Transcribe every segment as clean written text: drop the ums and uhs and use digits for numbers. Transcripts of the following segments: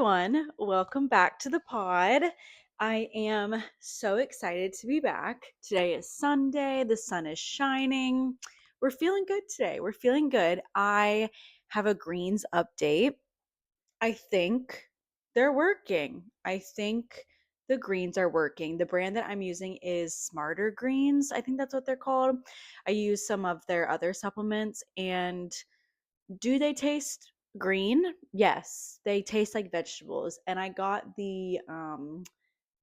everyone. Welcome back to the pod. I am so excited to be back. Today is Sunday. The sun is shining. We're feeling good today. We're feeling good. I have a greens update. I think they're working. I think the greens are working. The brand that I'm using is Smarter Greens. I think that's what they're called. I use some of their other supplements, and do they taste green? Yes, they taste like vegetables. And I got the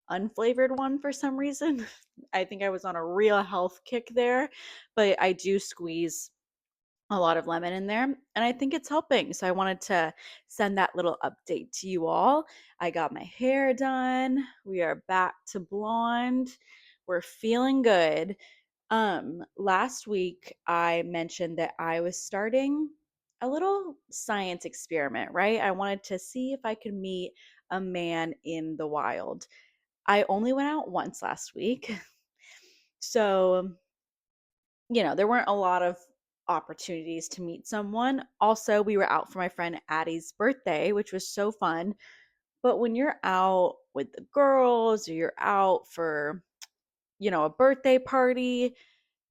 unflavored one for some reason. I think I was on a real health kick there, but I do squeeze a lot of lemon in there, and I think it's helping. So I wanted to send that little update to you all. I got my hair done. We are back to blonde. We're feeling good. Last week I mentioned that I was starting a little science experiment, right? I wanted to see if I could meet a man in the wild. I only went out once last week. So, there weren't a lot of opportunities to meet someone. Also, we were out for my friend Addie's birthday, which was so fun. But when you're out with the girls or you're out for, a birthday party,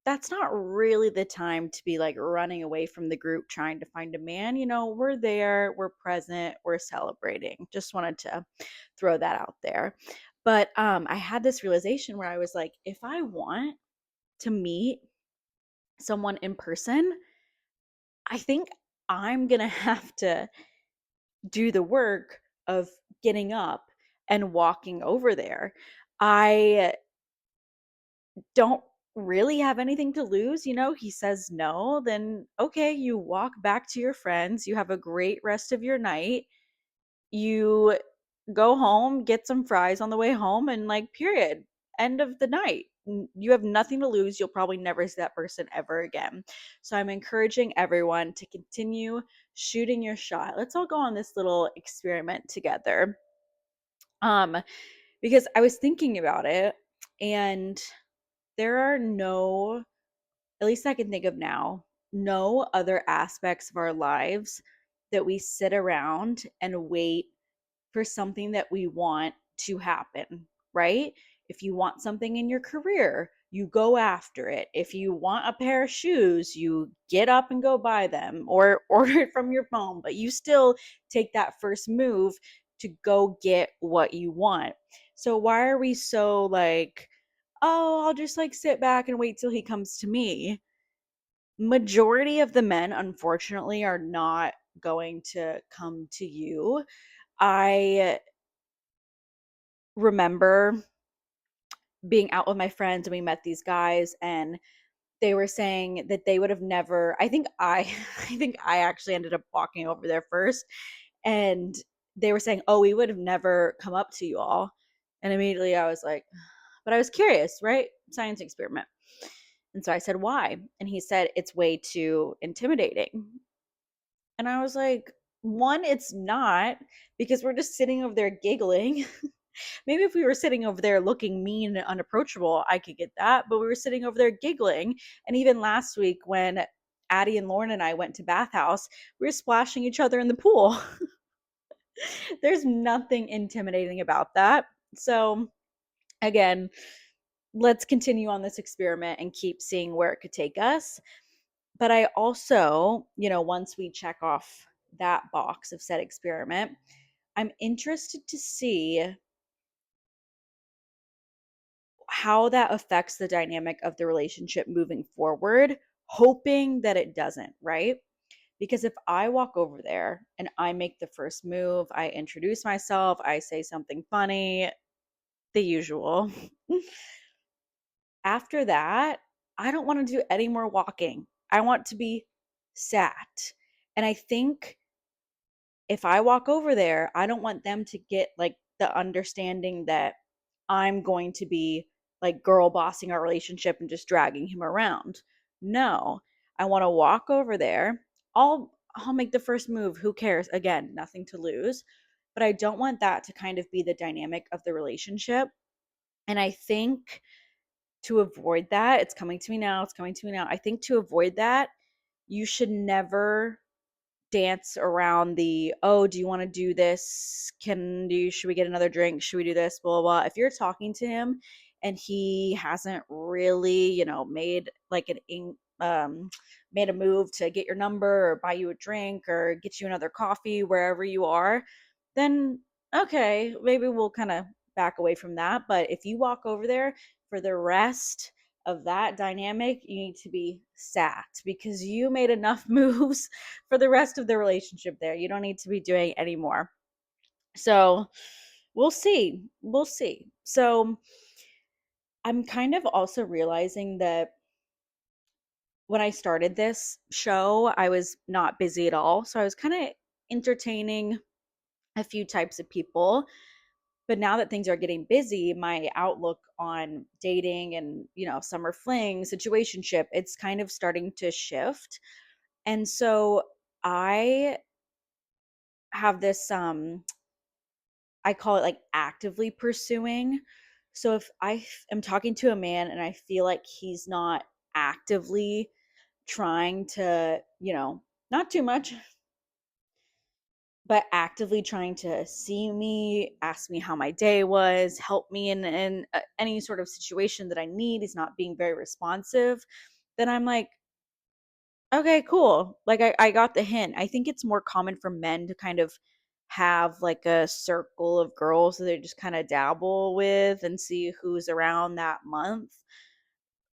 that's not really the time to be like running away from the group trying to find a man. We're there, we're present, we're celebrating. Just wanted to throw that out there. But I had this realization where I was like, if I want to meet someone in person, I think I'm going to have to do the work of getting up and walking over there. I don't really have anything to lose. He says no, then okay, you walk back to your friends. You have a great rest of your night. You go home, get some fries on the way home, and like, period. End of the night. You have nothing to lose. You'll probably never see that person ever again. So I'm encouraging everyone to continue shooting your shot. Let's all go on this little experiment together. Um, because I was thinking about it, and there are no, at least I can think of now, no other aspects of our lives that we sit around and wait for something that we want to happen, right? If you want something in your career, you go after it. If you want a pair of shoes, you get up and go buy them or order it from your phone, but you still take that first move to go get what you want. So why are we so like, oh, I'll just like sit back and wait till he comes to me? Majority of the men, unfortunately, are not going to come to you. I remember being out with my friends and we met these guys, and they were saying that they would have never, I think I actually ended up walking over there first, and they were saying, "Oh, we would have never come up to you all." And immediately I was like, but I was curious, right? Science experiment. And so I said, "Why?" And he said, "It's way too intimidating." And I was like, one, it's not, because we're just sitting over there giggling. Maybe if we were sitting over there looking mean and unapproachable, I could get that. But we were sitting over there giggling. And even last week when Addie and Lauren and I went to bathhouse, we were splashing each other in the pool. There's nothing intimidating about that. So again, let's continue on this experiment and keep seeing where it could take us. But I also, once we check off that box of said experiment, I'm interested to see how that affects the dynamic of the relationship moving forward, hoping that it doesn't, right? Because if I walk over there and I make the first move, I introduce myself, I say something funny, the usual. After that, I don't want to do any more walking. I want to be sat. And I think if I walk over there, I don't want them to get like the understanding that I'm going to be like girl bossing our relationship and just dragging him around. No, I want to walk over there. I'll make the first move. Who cares? Again, nothing to lose. But I don't want that to kind of be the dynamic of the relationship. And I think to avoid that, it's coming to me now. I think to avoid that, you should never dance around the, oh, do you want to do this? Should we get another drink? Should we do this? Blah, blah, blah. If you're talking to him and he hasn't really, made like made a move to get your number or buy you a drink or get you another coffee wherever you are, then okay, maybe we'll kind of back away from that. But if you walk over there for the rest of that dynamic, you need to be sat because you made enough moves for the rest of the relationship there. You don't need to be doing any more. So we'll see. We'll see. So I'm kind of also realizing that when I started this show, I was not busy at all. So I was kind of entertaining a few types of people. But now that things are getting busy, my outlook on dating and, summer fling, situationship, it's kind of starting to shift. And so I have this I call it like actively pursuing. So if am talking to a man and I feel like he's not actively trying to, not too much, but actively trying to see me, ask me how my day was, help me in any sort of situation that I need, he's not being very responsive, then I'm like, okay, cool. Like I got the hint. I think it's more common for men to kind of have like a circle of girls that they just kind of dabble with and see who's around that month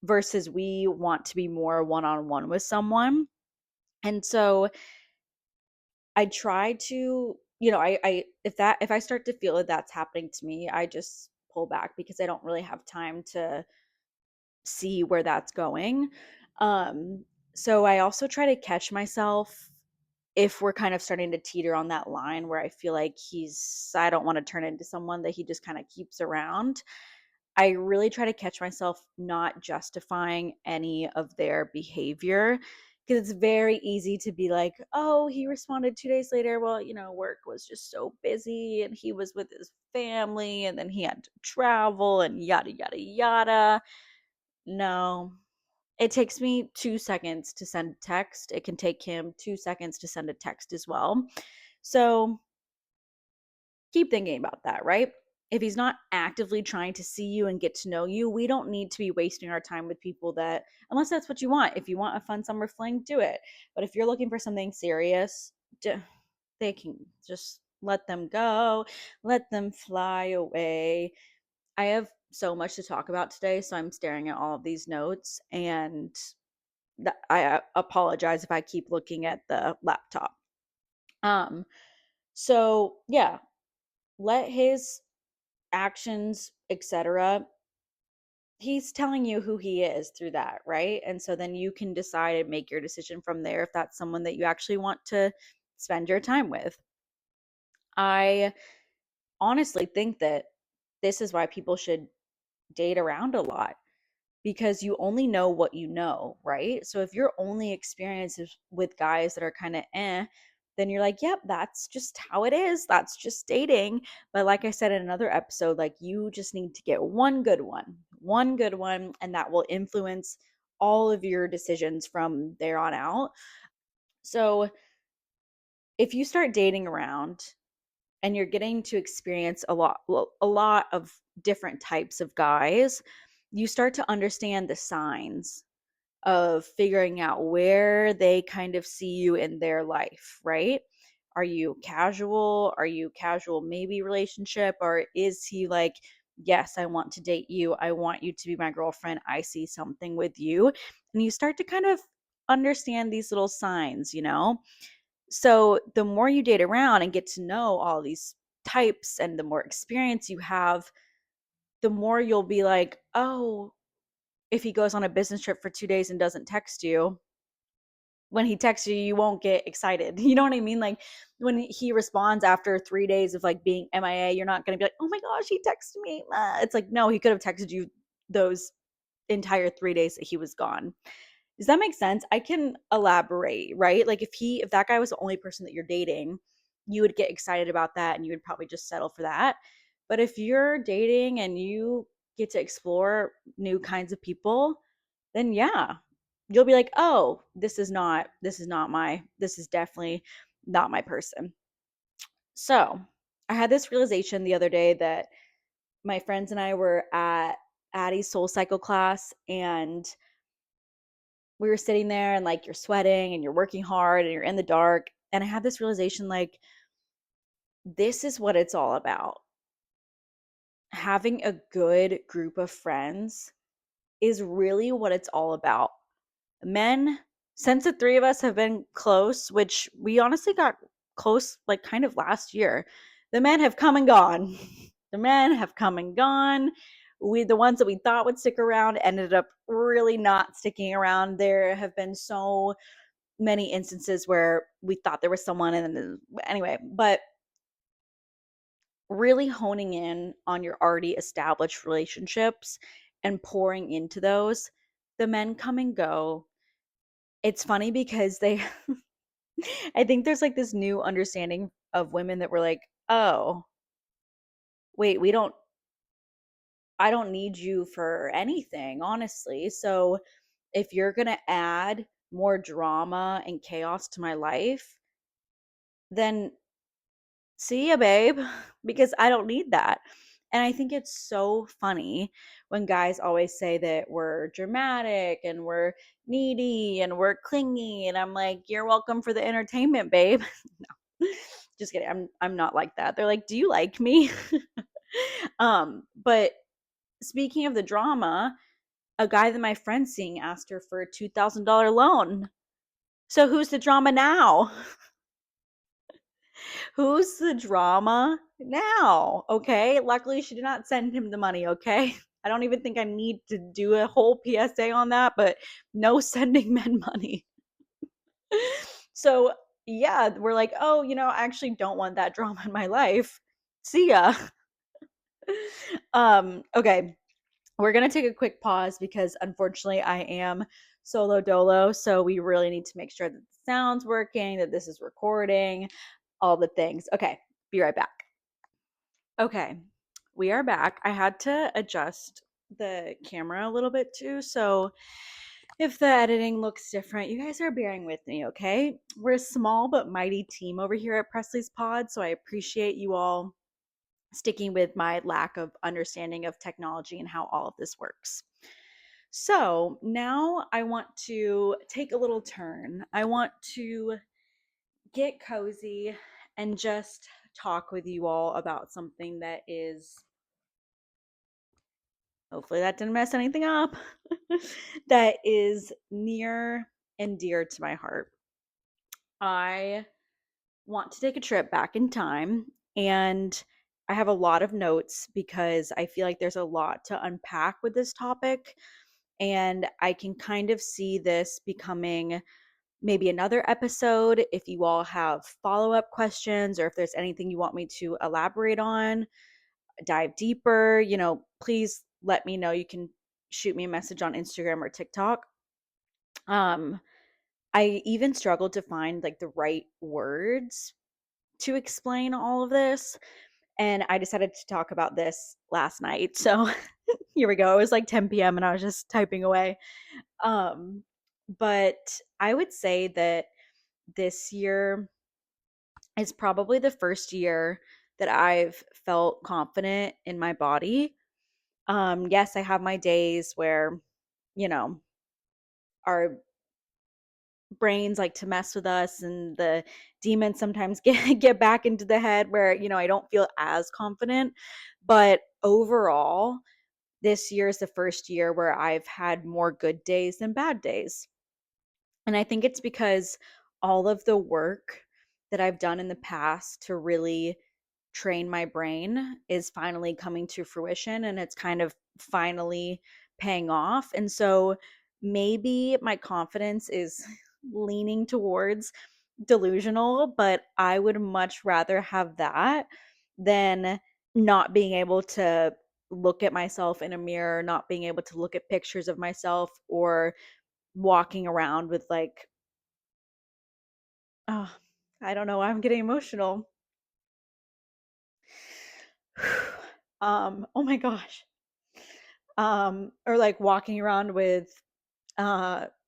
versus we want to be more one-on-one with someone. And so I try to, if I start to feel that that's happening to me, I just pull back because I don't really have time to see where that's going. Um, so I also try to catch myself if we're kind of starting to teeter on that line where I feel like I don't want to turn into someone that he just kind of keeps around. I really try to catch myself not justifying any of their behavior because it's very easy to be like, oh, he responded 2 days later. Well, work was just so busy and he was with his family and then he had to travel and yada, yada, yada. No, it takes me 2 seconds to send a text. It can take him 2 seconds to send a text as well. So keep thinking about that, right? If he's not actively trying to see you and get to know you, we don't need to be wasting our time with people that, unless that's what you want. If you want a fun summer fling, do it. But if you're looking for something serious, they can just let them go, let them fly away. I have so much to talk about today, so I'm staring at all of these notes and I apologize if I keep looking at the laptop. Um, so yeah, let his actions, etc. He's telling you who he is through that, right? And so then you can decide and make your decision from there if that's someone that you actually want to spend your time with. I honestly think that this is why people should date around a lot because you only know what you know, right? So if your only experience is with guys that are kind of then you're like, yep, that's just how it is. That's just dating. But like I said in another episode, like you just need to get one good one, and that will influence all of your decisions from there on out. So if you start dating around and you're getting to experience a lot of different types of guys, you start to understand the signs of figuring out where they kind of see you in their life, right? Are you casual? Are you casual maybe relationship? Or is he like, yes, I want to date you. I want you to be my girlfriend. I see something with you. And you start to kind of understand these little signs. So the more you date around and get to know all these types and the more experience you have, the more you'll be like, oh, if he goes on a business trip for 2 days and doesn't text you, when he texts you, you won't get excited. You know what I mean? Like when he responds after 3 days of like being MIA, you're not going to be like, oh my gosh, he texted me. It's like, no, he could have texted you those entire 3 days that he was gone. Does that make sense? I can elaborate, right? Like if that guy was the only person that you're dating, you would get excited about that and you would probably just settle for that. But if you're dating and you get to explore new kinds of people, then yeah, you'll be like, oh, this is definitely not my person. So I had this realization the other day that my friends and I were at Addie's Soul Cycle class, and we were sitting there, and like, you're sweating and you're working hard and you're in the dark. And I had this realization, like, this is what it's all about. Having a good group of friends is really what it's all about. Men, since the three of us have been close, which we honestly got close like kind of last year, the men have come and gone. The men have come and gone. The ones that we thought would stick around ended up really not sticking around. There have been so many instances where we thought there was someone, and then anyway, but really honing in on your already established relationships and pouring into those. The men come and go. It's funny because they I think there's like this new understanding of women that we're like, "Oh, wait, I don't need you for anything, honestly. So if you're going to add more drama and chaos to my life, then see ya, babe, because I don't need that." And I think it's so funny when guys always say that we're dramatic and we're needy and we're clingy. And I'm like, you're welcome for the entertainment, babe. No, just kidding. I'm not like that. They're like, do you like me? But speaking of the drama, a guy that my friend's seeing asked her for a $2,000 loan. So who's the drama now? Who's the drama now? Okay. Luckily, she did not send him the money. Okay. I don't even think I need to do a whole PSA on that, but no sending men money. So, yeah, we're like, oh, I actually don't want that drama in my life. See ya. Okay. We're going to take a quick pause because unfortunately I am solo dolo. So we really need to make sure that the sound's working, that this is recording, all the things. Okay. Be right back. Okay, we are back. I had to adjust the camera a little bit too. So if the editing looks different, you guys are bearing with me, okay? We're a small but mighty team over here at Presley's Pod. So I appreciate you all sticking with my lack of understanding of technology and how all of this works. So now I want to take a little turn. I want to get cozy and just talk with you all about something that is, hopefully that didn't mess anything up, that is near and dear to my heart. I want to take a trip back in time, and I have a lot of notes because I feel like there's a lot to unpack with this topic, and I can kind of see this becoming maybe another episode if you all have follow-up questions, or if there's anything you want me to elaborate on, dive deeper, please let me know. You can shoot me a message on Instagram or TikTok. Um, I even struggled to find like the right words to explain all of this. And I decided to talk about this last night. So here we go. It was like 10 p.m. and I was just typing away. Um, but I would say that this year is probably the first year that I've felt confident in my body. Yes, I have my days where, you know, our brains like to mess with us, and the demons sometimes get back into the head where, I don't feel as confident. But overall, this year is the first year where I've had more good days than bad days. And I think it's because all of the work that I've done in the past to really train my brain is finally coming to fruition, and it's kind of finally paying off. And so maybe my confidence is leaning towards delusional, but I would much rather have that than not being able to look at myself in a mirror, not being able to look at pictures of myself, or walking around with like, oh, I don't know, I'm getting emotional. Oh my gosh. Or like walking around with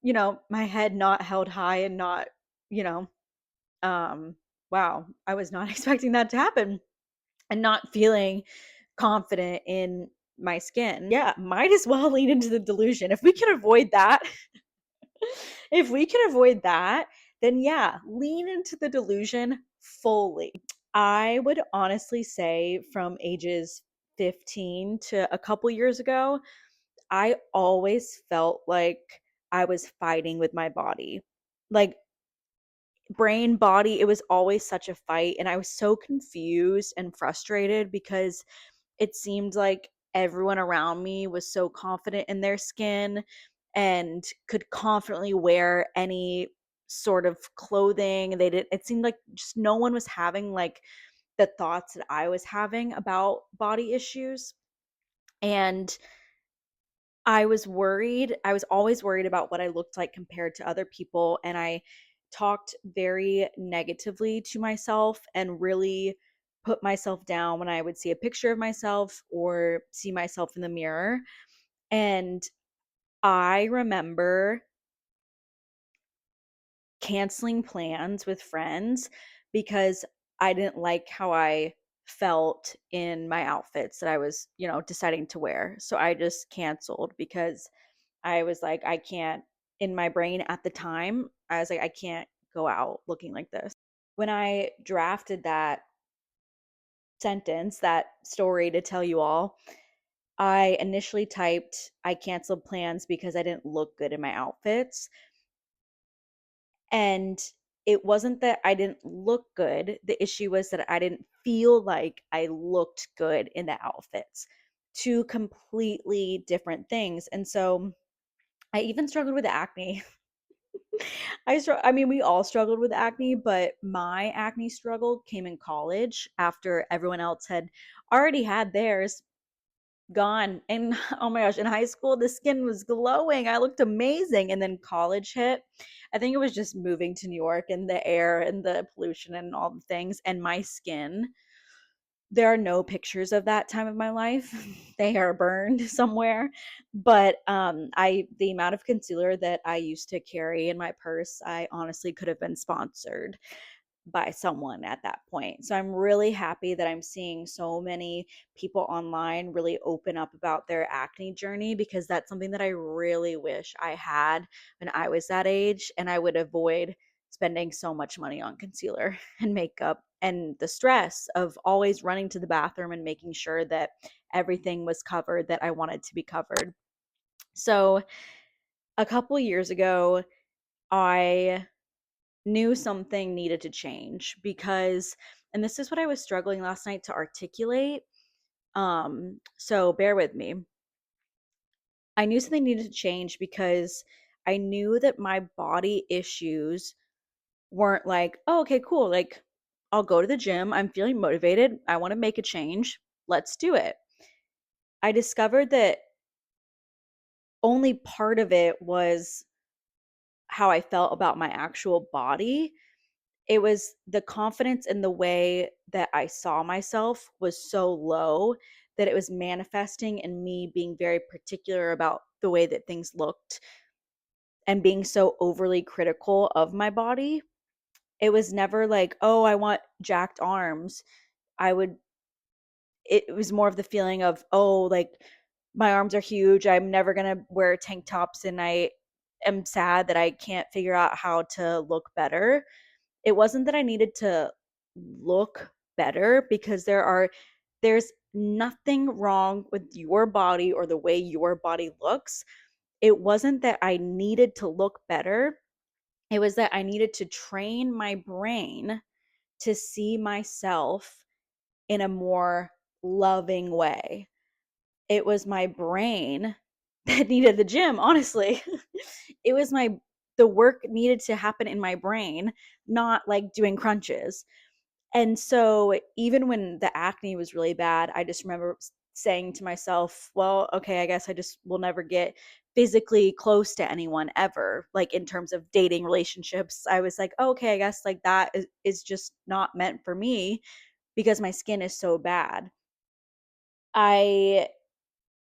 my head not held high and not, you know, um, wow, I was not expecting that to happen and not feeling confident in my skin. Yeah, might as well lean into the delusion. If we can avoid that, if we can avoid that, then yeah, lean into the delusion fully. I would honestly say from ages 15 to a couple years ago, I always felt like I was fighting with my body. Like brain, body, it was always such a fight. And I was so confused and frustrated because it seemed like everyone around me was so confident in their skin and could confidently wear any sort of clothing. It seemed like just no one was having like the thoughts that I was having about body issues. And I was worried. I was always worried about what I looked like compared to other people. And I talked very negatively to myself and really put myself down when I would see a picture of myself or see myself in the mirror. And I remember canceling plans with friends because I didn't like how I felt in my outfits that I was, deciding to wear. So I just canceled because I was like, I can't, in my brain at the time, I was like, I can't go out looking like this. When I drafted that sentence, that story to tell you all, I initially typed, I canceled plans because I didn't look good in my outfits. And it wasn't that I didn't look good. The issue was that I didn't feel like I looked good in the outfits. Two completely different things. And so I even struggled with acne. I mean, we all struggled with acne, but my acne struggle came in college after everyone else had already had theirs gone. And oh my gosh, in high school, the skin was glowing. I looked amazing. And then college hit. I think it was just moving to New York and the air and the pollution and all the things. And my skin, there are no pictures of that time of my life. They are burned somewhere. But the amount of concealer that I used to carry in my purse, I honestly could have been sponsored by someone at that point. So I'm really happy that I'm seeing so many people online really open up about their acne journey, because that's something that I really wish I had when I was that age, and I would avoid spending so much money on concealer and makeup and the stress of always running to the bathroom and making sure that everything was covered that I wanted to be covered. So a couple years ago, I knew something needed to change because, and this is what I was struggling last night to articulate. So bear with me. I knew something needed to change because I knew that my body issues weren't like, oh, okay, cool. Like, I'll go to the gym. I'm feeling motivated. I want to make a change. Let's do it. I discovered that only part of it was how I felt about my actual body. It was the confidence in the way that I saw myself was so low that it was manifesting in me being very particular about the way that things looked and being so overly critical of my body. It was never like, oh, I want jacked arms. I would, it was more of the feeling of, oh, like my arms are huge. I'm never going to wear tank tops and I am sad that I can't figure out how to look better. It wasn't that I needed to look better, because there's nothing wrong with your body or the way your body looks. It wasn't that I needed to look better. It was that I needed to train my brain to see myself in a more loving way. It was my brain that needed the gym, honestly. It was the work needed to happen in my brain, not like doing crunches. And so even when the acne was really bad, I just remember saying to myself, well, okay, I guess I just will never get physically close to anyone ever. Like in terms of dating relationships, I was like, oh, okay, I guess like that is just not meant for me because my skin is so bad. I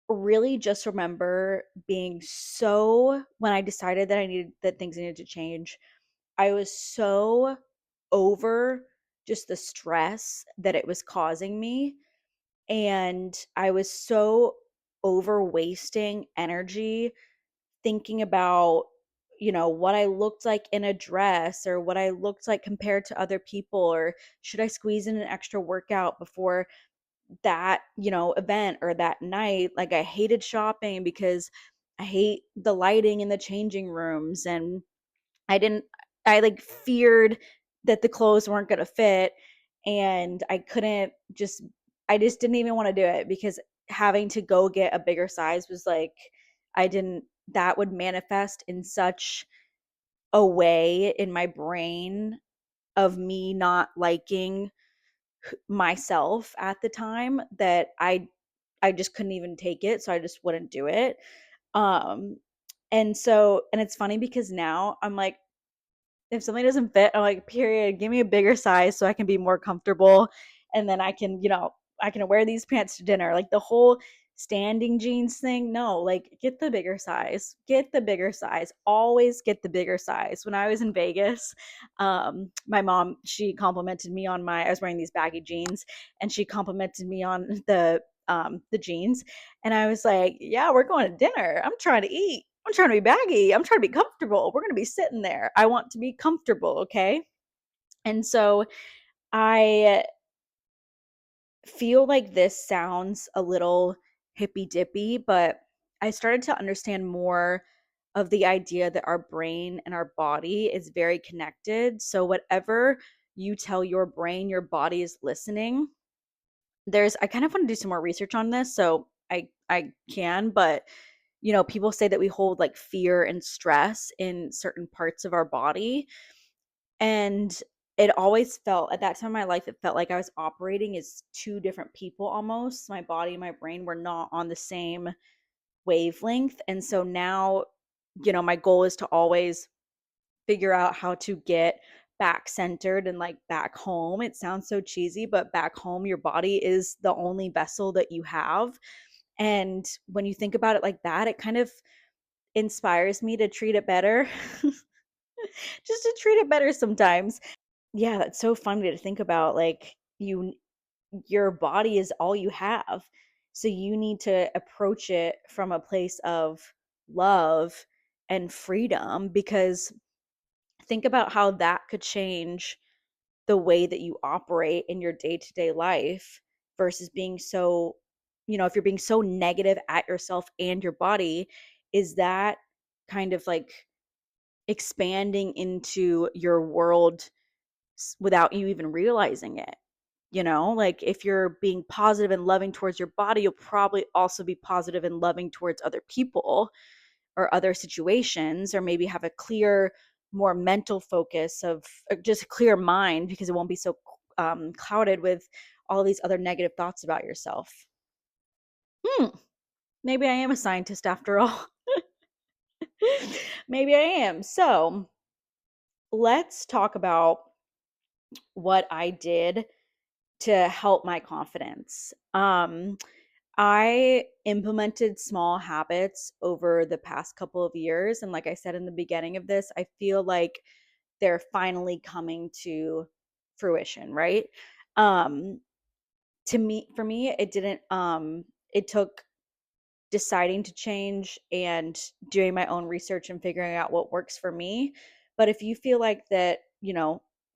really just remember being so, when I decided that I needed, that things needed to change, I was so over just the stress that it was causing me. And I was so over wasting energy thinking about, what I looked like in a dress, or what I looked like compared to other people, or should I squeeze in an extra workout before that, event or that night. Like, I hated shopping because I hate the lighting in the changing rooms, and I didn't I like feared that the clothes weren't going to fit, and I just didn't even want to do it because having to go get a bigger size was like, I didn't that would manifest in such a way in my brain of me not liking myself at the time, that I just couldn't even take it, so I just wouldn't do it. Um, and it's funny because now I'm like, if something doesn't fit, I'm like, period, give me a bigger size so I can be more comfortable. And then I can wear these pants to dinner. Like the whole standing jeans thing, no, like get the bigger size. Get the bigger size. Always get the bigger size. When I was in Vegas, my mom, she complimented me on I was wearing these baggy jeans, and she complimented me on the jeans. And I was like, yeah, we're going to dinner. I'm trying to eat. I'm trying to be baggy. I'm trying to be comfortable. We're going to be sitting there. I want to be comfortable. Okay. And so I feel like this sounds a little hippy dippy, but I started to understand more of the idea that our brain and our body is very connected. So, whatever you tell your brain, your body is listening. I kind of want to do some more research on this. So, I can, but people say that we hold like fear and stress in certain parts of our body. And it always felt, at that time in my life, it felt like I was operating as two different people almost. My body and my brain were not on the same wavelength. And so now, my goal is to always figure out how to get back centered and like back home. It sounds so cheesy, but back home, your body is the only vessel that you have. And when you think about it like that, it kind of inspires me to treat it better. Just to treat it better sometimes. Yeah, that's so funny to think about. Like, your body is all you have. So you need to approach it from a place of love and freedom, because think about how that could change the way that you operate in your day-to-day life, versus being so, if you're being so negative at yourself and your body, is that kind of like expanding into your world without you even realizing it. Like, if you're being positive and loving towards your body, you'll probably also be positive and loving towards other people or other situations, or maybe have a clear, more mental focus of just a clear mind, because it won't be so clouded with all these other negative thoughts about yourself. Hmm, maybe I am a scientist after all. Maybe I am. So let's talk about what I did to help my confidence. I implemented small habits over the past couple of years. And like I said in the beginning of this, I feel like they're finally coming to fruition, right? Um, for me, it took deciding to change and doing my own research and figuring out what works for me. But if you feel like that,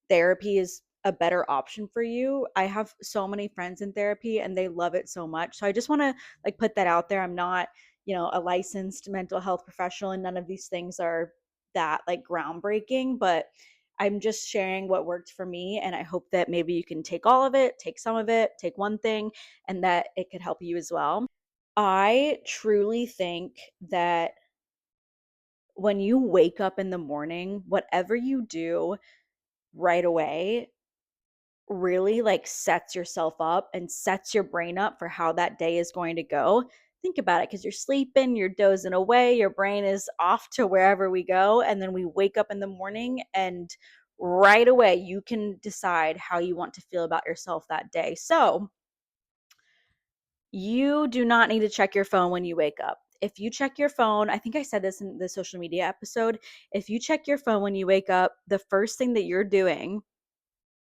therapy is a better option for you, I have so many friends in therapy and they love it so much. So I just want to like put that out there. I'm not, a licensed mental health professional, and none of these things are that like groundbreaking, but I'm just sharing what worked for me. And I hope that maybe you can take all of it, take some of it, take one thing, and that it could help you as well. I truly think that when you wake up in the morning, whatever you do right away really like sets yourself up and sets your brain up for how that day is going to go. Think about it, because you're sleeping, you're dozing away, your brain is off to wherever we go. And then we wake up in the morning, and right away you can decide how you want to feel about yourself that day. So You do not need to check your phone when you wake up. If you check your phone, I think I said this in the social media episode. If you check your phone when you wake up, the first thing that you're doing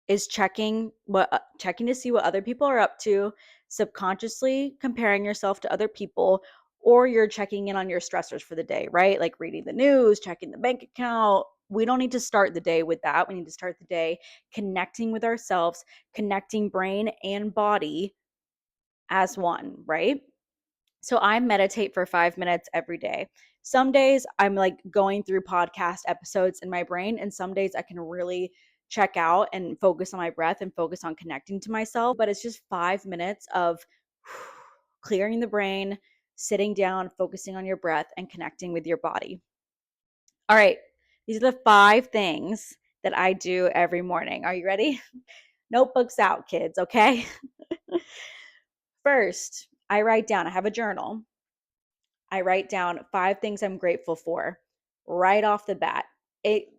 is checking to see what other people are up to, subconsciously comparing yourself to other people, or you're checking in on your stressors for the day, right? Like reading the news, checking the bank account. We don't need to start the day with that. We need to start the day connecting with ourselves, connecting brain and body as one, right? So I meditate for 5 minutes every day. Some days I'm like going through podcast episodes in my brain, and some days I can really check out and focus on my breath and focus on connecting to myself. But it's just 5 minutes of clearing the brain, sitting down, focusing on your breath, and connecting with your body. All right, these are the 5 things that I do every morning. Are you ready? Notebooks out, kids, okay? First, I write down, I have a journal. I write down 5 things I'm grateful for right off the bat.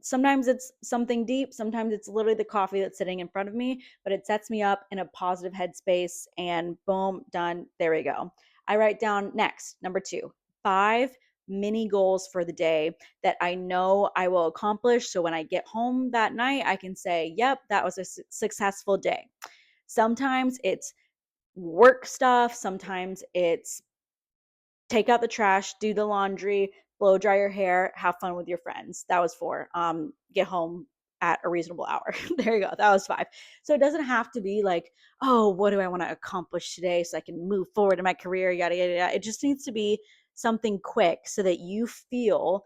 Sometimes it's something deep, sometimes it's literally the coffee that's sitting in front of me, but it sets me up in a positive headspace and boom, done. There we go. I write down next, number 2, 5 mini goals for the day that I know I will accomplish. So when I get home that night, I can say, yep, that was a successful day. Sometimes it's work stuff, sometimes it's take out the trash, do the laundry, blow dry your hair, have fun with your friends. That was 4. Get home at a reasonable hour. There you go. That was 5. So it doesn't have to be like, oh, what do I want to accomplish today so I can move forward in my career, yada, yada, yada. It just needs to be something quick so that you feel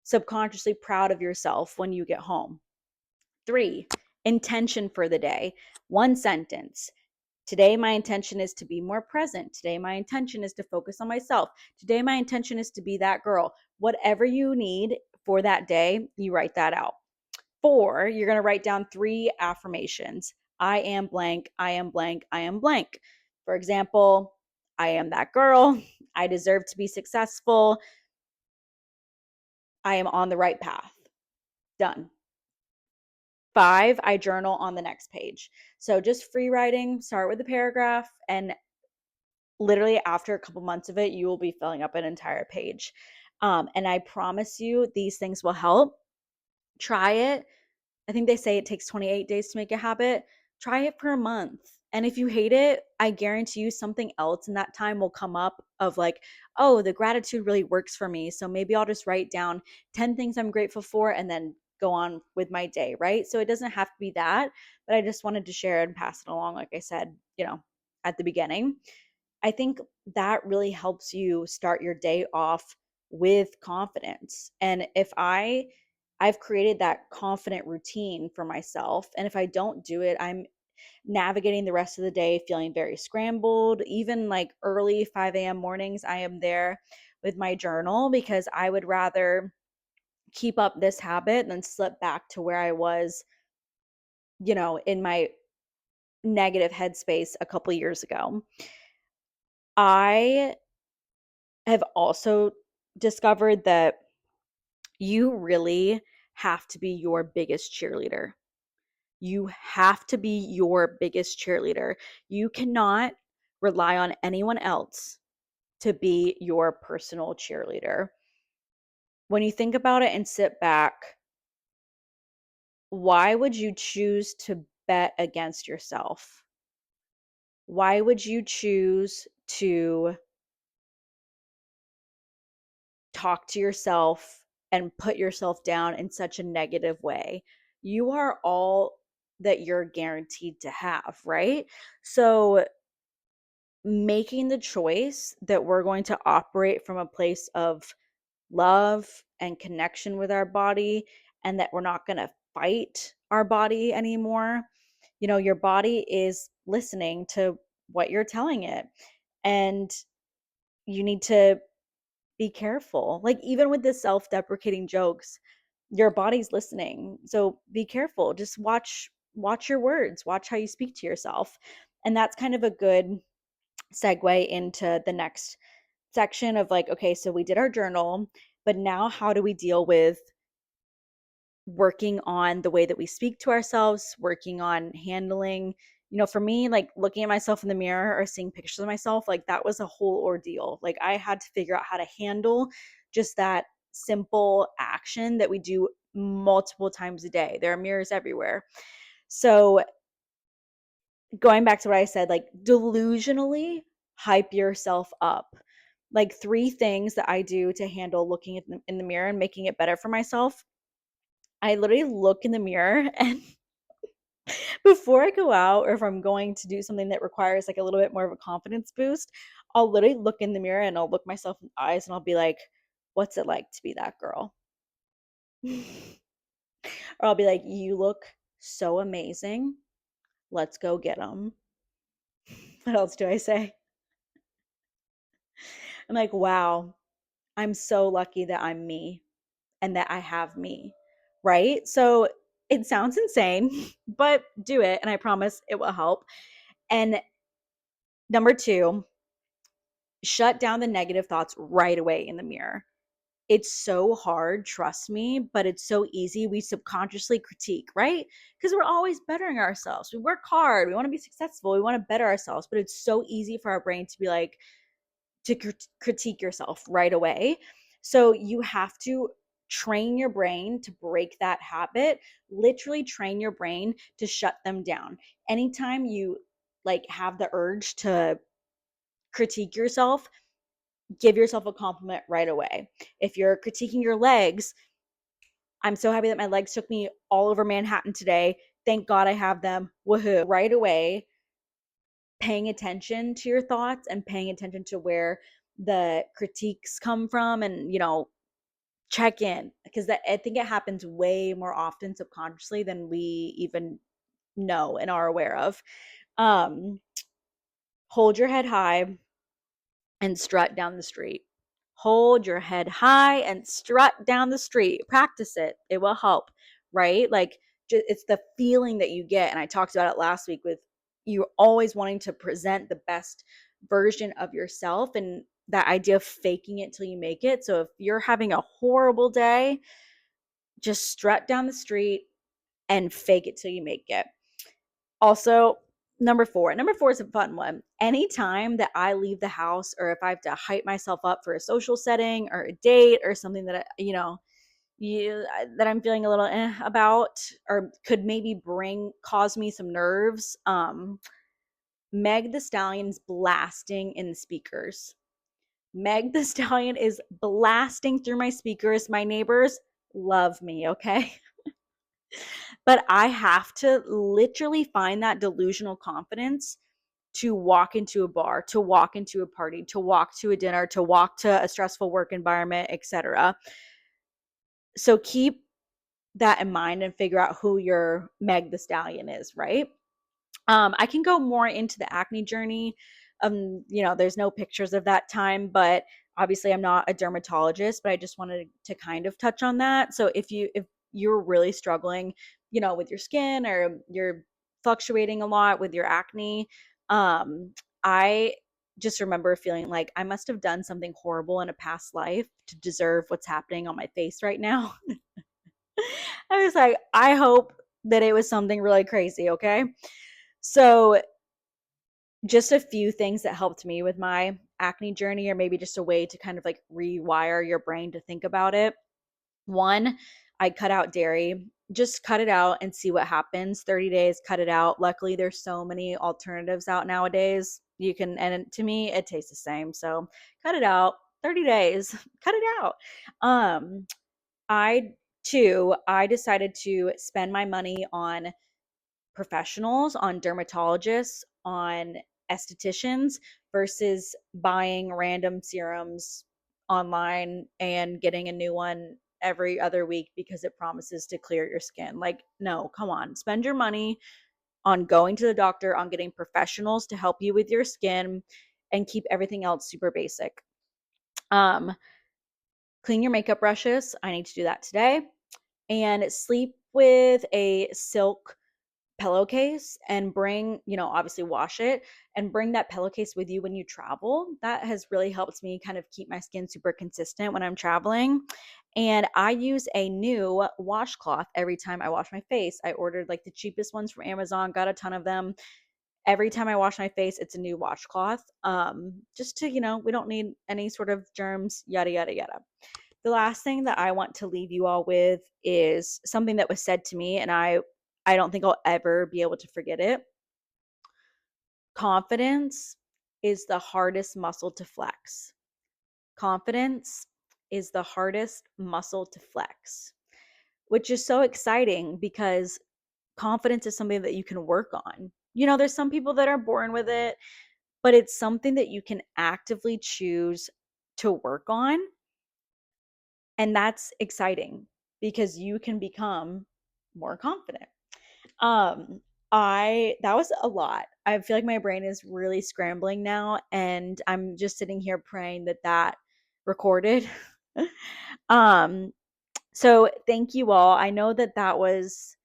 subconsciously proud of yourself when you get home. 3, intention for the day. 1 sentence. Today, my intention is to be more present. Today, my intention is to focus on myself. Today, my intention is to be that girl. Whatever you need for that day, you write that out. 4, you're going to write down 3 affirmations. I am blank, I am blank, I am blank. For example, I am that girl. I deserve to be successful. I am on the right path. Done. 5, I journal on the next page. So just free writing, start with a paragraph, and literally after a couple months of it, you will be filling up an entire page. And I promise you, these things will help. Try it. I think they say it takes 28 days to make a habit. Try it for a month. And if you hate it, I guarantee you something else in that time will come up of like, oh, the gratitude really works for me. So maybe I'll just write down 10 things I'm grateful for and then go on with my day, right? So it doesn't have to be that, but I just wanted to share and pass it along, like I said, at the beginning. I think that really helps you start your day off with confidence. And if I've created that confident routine for myself, and if I don't do it, I'm navigating the rest of the day feeling very scrambled. Even like early 5 a.m. mornings, I am there with my journal because I would rather keep up this habit than slip back to where I was, in my negative headspace a couple years ago. I have also discovered that you really have to be your biggest cheerleader. You have to be your biggest cheerleader. You cannot rely on anyone else to be your personal cheerleader. When you think about it and sit back, why would you choose to bet against yourself? Why would you choose to talk to yourself and put yourself down in such a negative way? You are all that you're guaranteed to have, right? So making the choice that we're going to operate from a place of love and connection with our body, and that we're not going to fight our body anymore. Your body is listening to what you're telling it, and you need to be careful. Like, even with the self-deprecating jokes, your body's listening. So be careful. Just watch your words, watch how you speak to yourself. And that's kind of a good segue into the next section of like, okay, so we did our journal, but now how do we deal with working on the way that we speak to ourselves, working on handling, For me, like looking at myself in the mirror or seeing pictures of myself, like that was a whole ordeal. Like I had to figure out how to handle just that simple action that we do multiple times a day. There are mirrors everywhere. So going back to what I said, like delusionally hype yourself up. Like 3 things that I do to handle looking in the mirror and making it better for myself. I literally look in the mirror and before I go out or if I'm going to do something that requires like a little bit more of a confidence boost, I'll literally look in the mirror and I'll look myself in the eyes and I'll be like, what's it like to be that girl? Or I'll be like, you look so amazing. Let's go get them. What else do I say? I'm like, wow, I'm so lucky that I'm me and that I have me. Right. So it sounds insane, but do it. And I promise it will help. And number 2, shut down the negative thoughts right away in the mirror. It's so hard, trust me, but it's so easy. We subconsciously critique, right? Because we're always bettering ourselves. We work hard. We want to be successful. We want to better ourselves, but it's so easy for our brain to be like, to critique yourself right away. So you have to train your brain to break that habit, literally train your brain to shut them down. Anytime you like have the urge to critique yourself, give yourself a compliment right away. If you're critiquing your legs, I'm so happy that my legs took me all over Manhattan today. Thank God I have them. Woohoo. Right away, paying attention to your thoughts and paying attention to where the critiques come from and, check in because I think it happens way more often subconsciously than we even know and are aware of. Um, hold your head high and strut down the street. Hold your head high and strut down the street. Practice it. It will help, right? Like it's the feeling that you get. And I talked about it last week with you always wanting to present the best version of yourself and that idea of faking it till you make it. So if you're having a horrible day, just strut down the street and fake it till you make it. Also, number four is a fun one. Anytime that I leave the house or if I have to hype myself up for a social setting or a date or something that, that I'm feeling a little about or could maybe cause me some nerves, Meg the Stallion's blasting in the speakers. Meg the Stallion is blasting through my speakers. My neighbors love me, okay? But I have to literally find that delusional confidence to walk into a bar, to walk into a party, to walk to a dinner, to walk to a stressful work environment, etc. So keep that in mind and figure out who your Meg the Stallion is, right? I can go more into the acne journey. There's no pictures of that time, but obviously I'm not a dermatologist, but I just wanted to kind of touch on that. So if you're really struggling, with your skin or you're fluctuating a lot with your acne, I just remember feeling like I must have done something horrible in a past life to deserve what's happening on my face right now. I was like, I hope that it was something really crazy, okay? So just a few things that helped me with my acne journey, or maybe just a way to kind of like rewire your brain to think about it. One, I cut out dairy. Just cut it out and see what happens. 30 days, cut it out. Luckily, there's so many alternatives out nowadays. You can, and to me, it tastes the same. So cut it out. 30 days, cut it out. Um, I decided to spend my money on professionals, on dermatologists, on estheticians versus buying random serums online and getting a new one every other week because it promises to clear your skin. Like, no, come on. Spend your money on going to the doctor, on getting professionals to help you with your skin and keep everything else super basic. Um, clean your makeup brushes. I need to do that today. And sleep with a silk pillowcase and obviously wash it and bring that pillowcase with you when you travel. That has really helped me kind of keep my skin super consistent when I'm traveling. And I use a new washcloth every time I wash my face. I ordered like the cheapest ones from Amazon, got a ton of them. Every time I wash my face, it's a new washcloth. Just to, we don't need any sort of germs, yada, yada, yada. The last thing that I want to leave you all with is something that was said to me, and I don't think I'll ever be able to forget it. Confidence is the hardest muscle to flex. Confidence is the hardest muscle to flex, which is so exciting because confidence is something that you can work on. There's some people that are born with it, but it's something that you can actively choose to work on. And that's exciting because you can become more confident. Um, that was a lot. I feel like my brain is really scrambling now, and I'm just sitting here praying that that recorded. um, so thank you all. I know that that was,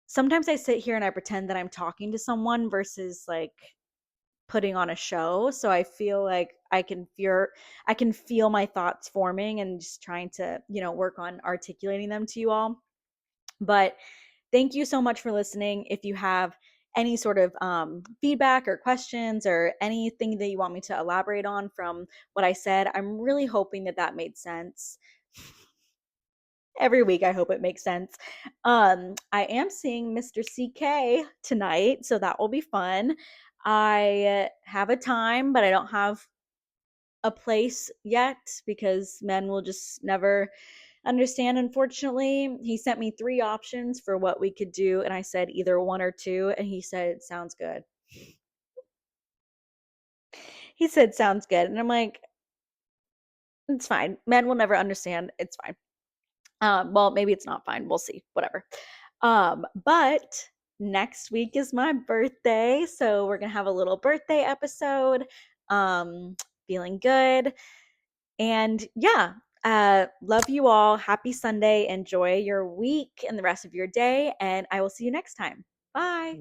sometimes I sit here and I pretend that I'm talking to someone versus like putting on a show. So I feel like I can feel my thoughts forming and just trying to, work on articulating them to you all. But thank you so much for listening. If you have any sort of feedback or questions or anything that you want me to elaborate on from what I said, I'm really hoping that that made sense. Every week I hope it makes sense. I am seeing Mr. CK tonight, so that will be fun. I have a time, but I don't have a place yet because men will just never understand, unfortunately. He sent me 3 options for what we could do, and I said either 1 or 2, and he said sounds good. He said sounds good, and I'm like, it's fine. Men will never understand. It's fine. Well, maybe it's not fine. We'll see. Whatever. But next week is my birthday, so we're gonna have a little birthday episode. Feeling good. And yeah, love you all. Happy Sunday. Enjoy your week and the rest of your day, and I will see you next time. Bye.